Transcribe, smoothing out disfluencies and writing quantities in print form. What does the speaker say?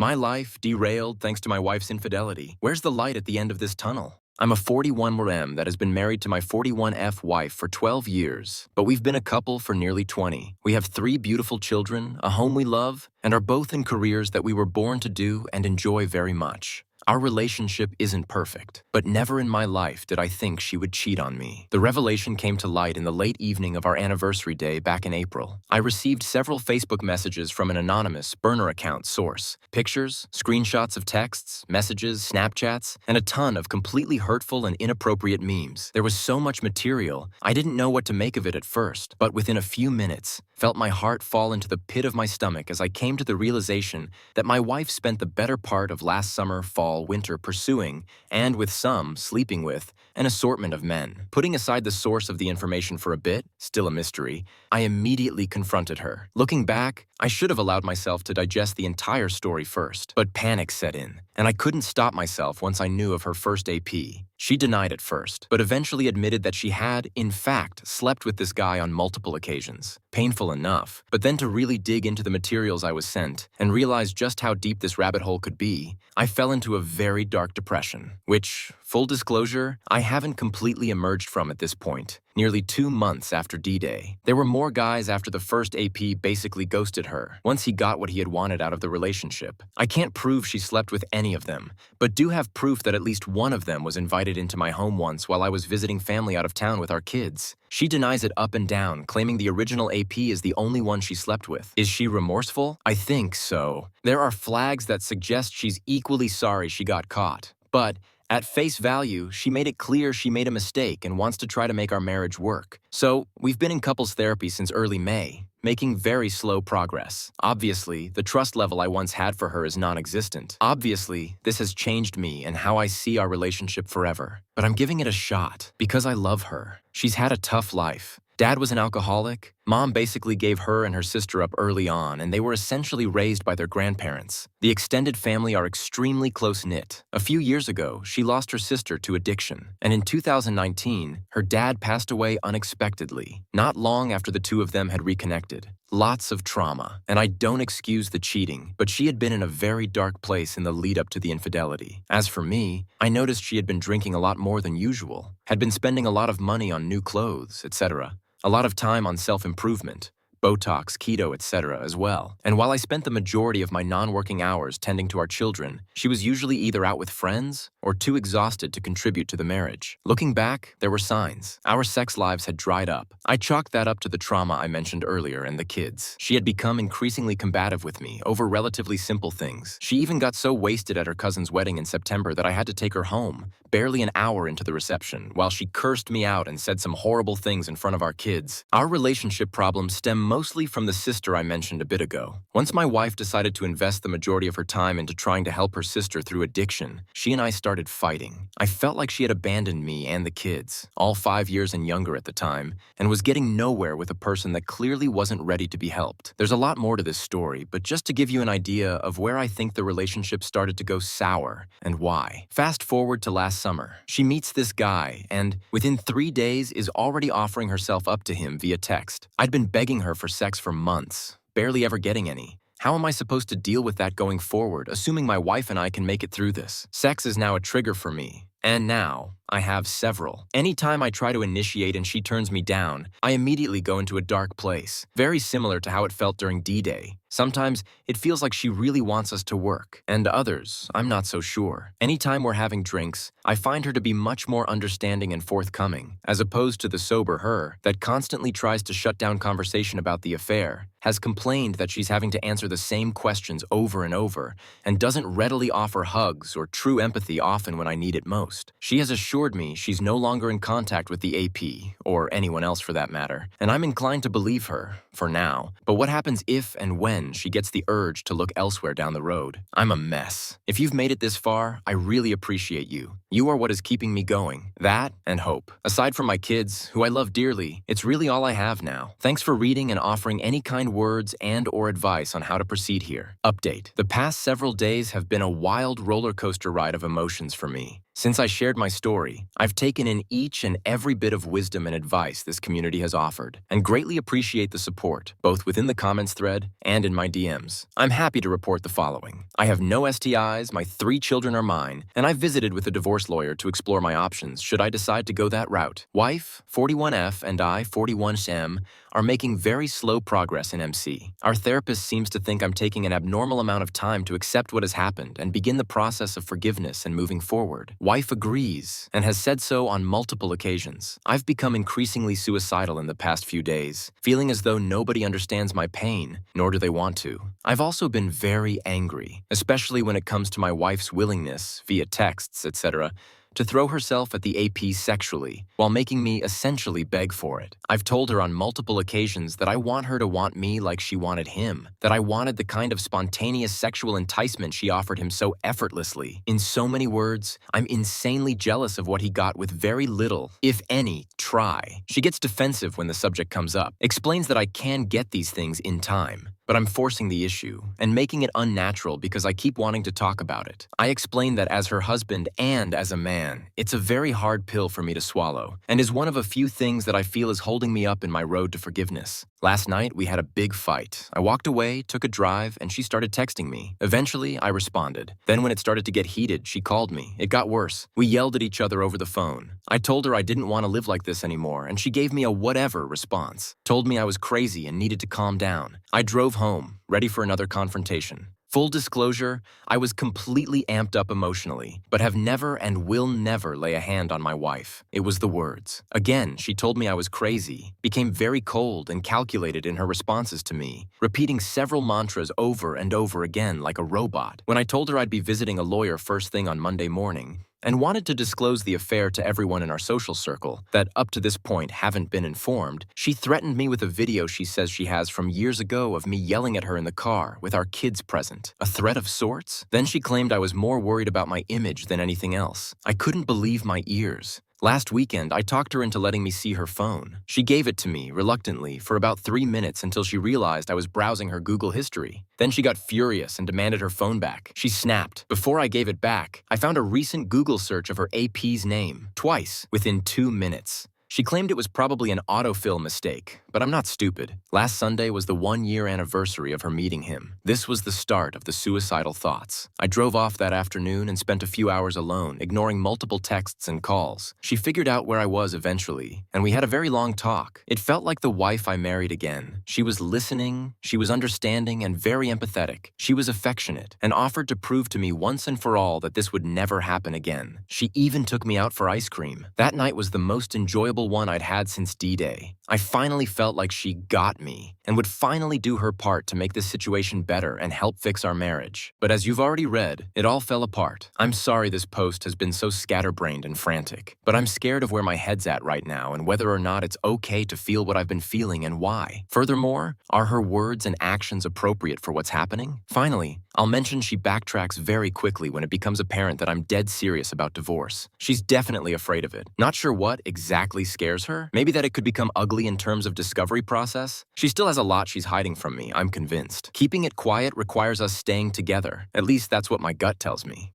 My life derailed thanks to my wife's infidelity. Where's the light at the end of this tunnel? I'm a 41M that has been married to my 41F wife for 12 years, but we've been a couple for nearly 20. We have 3 beautiful children, a home we love, and are both in careers that we were born to do and enjoy very much. Our relationship isn't perfect, but never in my life did I think she would cheat on me. The revelation came to light in the late evening of our anniversary day back in April. I received several Facebook messages from an anonymous burner account source. Pictures, screenshots of texts, messages, Snapchats, and a ton of completely hurtful and inappropriate memes. There was so much material, I didn't know what to make of it at first, but within a few minutes, felt my heart fall into the pit of my stomach as I came to the realization that my wife spent the better part of last summer, fall, winter pursuing, and with some, sleeping with, an assortment of men. Putting aside the source of the information for a bit, still a mystery, I immediately confronted her. Looking back, I should have allowed myself to digest the entire story first, but panic set in, and I couldn't stop myself once I knew of her first AP. She denied at first, but eventually admitted that she had, in fact, slept with this guy on multiple occasions. Painful enough, but then to really dig into the materials I was sent and realize just how deep this rabbit hole could be, I fell into a very dark depression, which, full disclosure, I haven't completely emerged from at this point. Nearly 2 months after D-Day. There were more guys after the first AP basically ghosted her, once he got what he had wanted out of the relationship. I can't prove she slept with any of them, but do have proof that at least one of them was invited into my home once while I was visiting family out of town with our kids. She denies it up and down, claiming the original AP is the only one she slept with. Is she remorseful? I think so. There are flags that suggest she's equally sorry she got caught. But at face value, she made it clear she made a mistake and wants to try to make our marriage work. So, we've been in couples therapy since early May, making very slow progress. Obviously, the trust level I once had for her is non-existent. Obviously, this has changed me and how I see our relationship forever. But I'm giving it a shot because I love her. She's had a tough life. Dad was an alcoholic. Mom basically gave her and her sister up early on, and they were essentially raised by their grandparents. The extended family are extremely close-knit. A few years ago, she lost her sister to addiction, and in 2019, her dad passed away unexpectedly, not long after the two of them had reconnected. Lots of trauma, and I don't excuse the cheating, but she had been in a very dark place in the lead-up to the infidelity. As for me, I noticed she had been drinking a lot more than usual, had been spending a lot of money on new clothes, etc., a lot of time on self-improvement, Botox, keto, etc. as well. And while I spent the majority of my non-working hours tending to our children, she was usually either out with friends or too exhausted to contribute to the marriage. Looking back, there were signs. Our sex lives had dried up. I chalked that up to the trauma I mentioned earlier and the kids. She had become increasingly combative with me over relatively simple things. She even got so wasted at her cousin's wedding in September that I had to take her home, barely an hour into the reception, while she cursed me out and said some horrible things in front of our kids. Our relationship problems stem mostly from the sister I mentioned a bit ago. Once my wife decided to invest the majority of her time into trying to help her sister through addiction, she and I started fighting. I felt like she had abandoned me and the kids, all 5 years and younger at the time, and was getting nowhere with a person that clearly wasn't ready to be helped. There's a lot more to this story, but just to give you an idea of where I think the relationship started to go sour and why. Fast forward to last summer. She meets this guy and, within 3 days, is already offering herself up to him via text. I'd been begging her for sex for months, barely ever getting any. How am I supposed to deal with that going forward, assuming my wife and I can make it through this? Sex is now a trigger for me. And now, I have several. Anytime I try to initiate and she turns me down, I immediately go into a dark place, very similar to how it felt during D-Day. Sometimes, it feels like she really wants us to work, and others, I'm not so sure. Anytime we're having drinks, I find her to be much more understanding and forthcoming, as opposed to the sober her that constantly tries to shut down conversation about the affair, has complained that she's having to answer the same questions over and over, and doesn't readily offer hugs or true empathy often when I need it most. She has assured me she's no longer in contact with the AP, or anyone else for that matter, and I'm inclined to believe her, for now. But what happens if and when she gets the urge to look elsewhere down the road? I'm a mess. If you've made it this far, I really appreciate you. You are what is keeping me going. That and hope. Aside from my kids, who I love dearly, it's really all I have now. Thanks for reading and offering any kind words and/or advice on how to proceed here. Update. The past several days have been a wild roller coaster ride of emotions for me. Since I shared my story, I've taken in each and every bit of wisdom and advice this community has offered, and greatly appreciate the support, both within the comments thread and in my DMs. I'm happy to report the following. I have no STIs, my 3 children are mine, and I've visited with a divorce lawyer to explore my options should I decide to go that route. Wife, 41F, and I, 41M, are making very slow progress in MC. Our therapist seems to think I'm taking an abnormal amount of time to accept what has happened and begin the process of forgiveness and moving forward. Wife agrees and has said so on multiple occasions. I've become increasingly suicidal in the past few days, feeling as though nobody understands my pain, nor do they want to. I've also been very angry, especially when it comes to my wife's willingness, via texts, etc., to throw herself at the AP sexually, while making me essentially beg for it. I've told her on multiple occasions that I want her to want me like she wanted him, that I wanted the kind of spontaneous sexual enticement she offered him so effortlessly. In so many words, I'm insanely jealous of what he got with very little, if any, try. She gets defensive when the subject comes up, explains that I can get these things in time, but I'm forcing the issue and making it unnatural because I keep wanting to talk about it. I explain that as her husband and as a man, it's a very hard pill for me to swallow and is one of a few things that I feel is holding me up in my road to forgiveness. Last night, we had a big fight. I walked away, took a drive, and she started texting me. Eventually, I responded. Then when it started to get heated, she called me. It got worse. We yelled at each other over the phone. I told her I didn't want to live like this anymore, and she gave me a whatever response. Told me I was crazy and needed to calm down. I drove home, ready for another confrontation. Full disclosure, I was completely amped up emotionally, but have never and will never lay a hand on my wife. It was the words. Again, she told me I was crazy, became very cold and calculated in her responses to me, repeating several mantras over and over again like a robot. When I told her I'd be visiting a lawyer first thing on Monday morning, and wanted to disclose the affair to everyone in our social circle that up to this point haven't been informed, she threatened me with a video she says she has from years ago of me yelling at her in the car with our kids present. A threat of sorts? Then she claimed I was more worried about my image than anything else. I couldn't believe my ears. Last weekend, I talked her into letting me see her phone. She gave it to me, reluctantly, for about 3 minutes until she realized I was browsing her Google history. Then she got furious and demanded her phone back. She snapped. Before I gave it back, I found a recent Google search of her AP's name, twice, within 2 minutes. She claimed it was probably an autofill mistake, but I'm not stupid. Last Sunday was the 1-year anniversary of her meeting him. This was the start of the suicidal thoughts. I drove off that afternoon and spent a few hours alone, ignoring multiple texts and calls. She figured out where I was eventually, and we had a very long talk. It felt like the wife I married again. She was listening, she was understanding, and very empathetic. She was affectionate, and offered to prove to me once and for all that this would never happen again. She even took me out for ice cream. That night was the most enjoyable one I'd had since D-Day. I finally felt like she got me and would finally do her part to make this situation better and help fix our marriage. But as you've already read, it all fell apart. I'm sorry this post has been so scatterbrained and frantic, but I'm scared of where my head's at right now and whether or not it's okay to feel what I've been feeling and why. Furthermore, are her words and actions appropriate for what's happening? Finally, I'll mention she backtracks very quickly when it becomes apparent that I'm dead serious about divorce. She's definitely afraid of it. Not sure what exactly scares her. Maybe that it could become ugly in terms of discovery process. She still has a lot she's hiding from me, I'm convinced. Keeping it quiet requires us staying together. At least that's what my gut tells me.